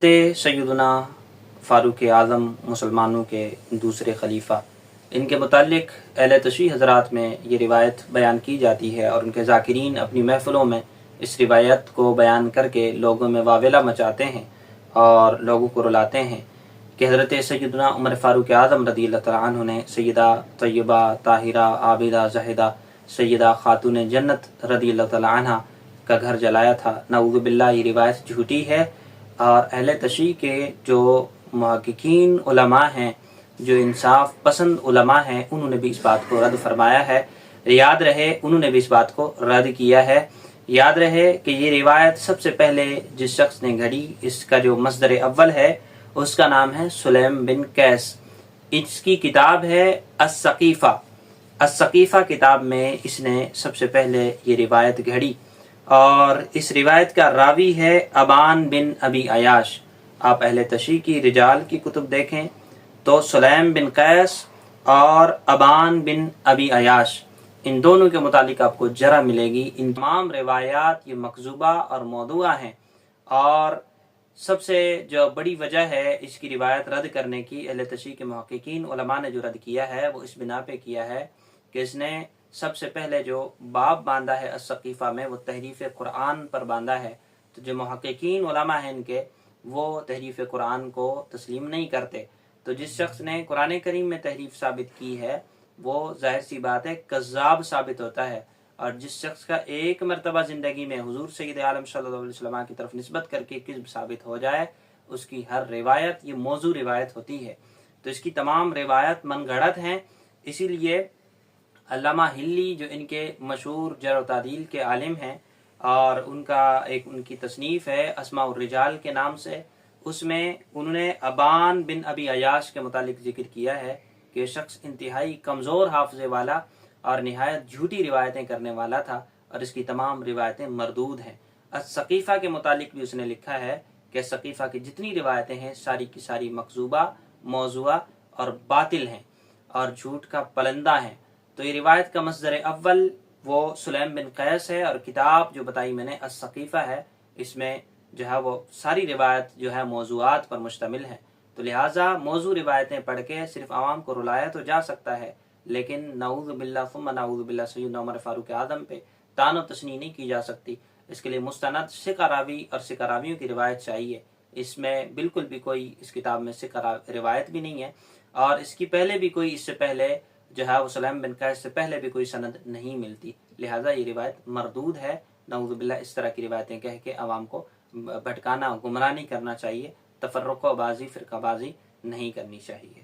सैयदना फ़ारूक आज़म मुसलमानों के दूसरे खलीफा, इनके मुतालिक अहले तशरीह हज़रात में ये रिवायत बयान की जाती है और उनके ज़ाकिरीन अपनी महफ़िलों में इस रिवायत को बयान करके लोगों में वावेला मचाते हैं और लोगों को रुलाते हैं कि हज़रत सैयदना उमर फ़ारूक आज़म रज़ियल्लाहु तआला अन्हु ने सैयदा तय्यबा ताहिरा आबिदा ज़ाहिदा सैयदा खातून जन्नत रज़ियल्लाहु तआला अन्हा का घर जलाया था। नऊज़ु बिल्लाह, ये रिवायत झूठी है और अहले तशरीह के जो मुहक्किकीन उलमा हैं, जो इंसाफ पसंद उलमा हैं, उन्होंने भी इस बात को रद्द फरमाया है। याद रहे, उन्होंने भी इस बात को रद्द किया है। याद रहे कि ये रिवायत सबसे पहले जिस शख्स ने घड़ी, इसका जो मस्दर अव्वल है उसका नाम है सुलैम बिन कैस। इसकी किताब है अस-सक़ीफ़ा। अस-सक़ीफ़ा किताब में इसने सबसे पहले ये रिवायत घड़ी और इस रिवायत का रावी है अबान बिन अबी अयाश। आप अहले तशरीह की रिजाल की कुतुब देखें तो सुलैम बिन कैस और अबान बिन अबी अयाश, इन दोनों के मुतालिक आपको जरा मिलेगी। इन तमाम रिवायात ये मकज़ूबा और मौदूआ हैं और सबसे जो बड़ी वजह है इसकी रिवायत रद्द करने की, अहले तशरीह के मुहक्किकीन उलमा ने जो रद्द किया है वो इस बिना पे किया है कि इसने सबसे पहले जो बाब बांधा है अस-सक़ीफ़ा में वो तहरीफ़ कुरान पर बांधा है। तो जो मुहक्किकीन उलमा हैं इनके, वो तहरीफ़ कुरान को तस्लीम नहीं करते। तो जिस शख्स ने कुरान करीम में तहरीफ साबित की है वो ज़ाहिर सी बात है कज़्ज़ाब साबित होता है, और जिस शख्स का एक मरतबा ज़िंदगी में हुज़ूर सय्यद आलम सल्लल्लाहु अलैहि वसल्लम की तरफ निस्बत करके किज़्ब साबित हो जाए, उसकी हर रिवायत ये मौजू रिवायत होती है। तो इसकी तमाम रिवायत मनगढ़ंत हैं। इसीलिए अल्लामा हिल्ली जो इनके मशहूर जर्ह व तादील के आलिम हैं और उनकी तसनीफ़ है अस्माउर रिजाल के नाम से, उसमें उन्होंने अबान बिन अबी अयाश के मुतालिक जिक्र किया है कि शख्स इंतहाई कमज़ोर हाफ़ज़े वाला और निहायत झूठी रिवायतें करने वाला था और इसकी तमाम रिवायतें मरदूद हैं। अस-सक़ीफ़ा के मुतालिक भी उसने लिखा है कि सक़ीफ़ा की जितनी रिवायतें हैं सारी की सारी मकज़ूबा, मौज़ूआ और बातिल हैं और झूठ का पलंदा हैं। तो ये रिवायत का मस्दर अव्वल वो सुलैम बिन कैस है और किताब जो बताई मैंने अस-सक़ीफ़ा है, इसमें जो है वो सारी रिवायत जो है मौज़ूआत पर मुश्तमिल है। तो लिहाजा मौजू रिवायतें पढ़ के सिर्फ आवाम को रुलाया तो जा सकता है, लेकिन नऊज़ु बिल्लाह सुम्मा नऊज़ु बिल्लाह सैयदना उमर फ़ारूक आज़म पे तानो तशनी नहीं की जा सकती। इसके लिए मुस्तनद सिक़ा रावी और सिक़ा रावियों की रिवायत चाहिए। इसमें बिल्कुल भी कोई इस किताब में सिक़ा रिवायत भी नहीं है और इसकी पहले भी कोई, इससे पहले जो है वो सुलैम बिन कैस से पहले भी कोई सनद नहीं मिलती। लिहाजा ये रिवायत मरदूद है। नऊज़ु बिल्लाह, इस तरह की रिवायतें कह के आवाम को भटकाना, गुमराह नहीं करना चाहिए, तफर्रुक़ बाज़ी, फ़िरक़ाबाज़ी नहीं करनी चाहिए।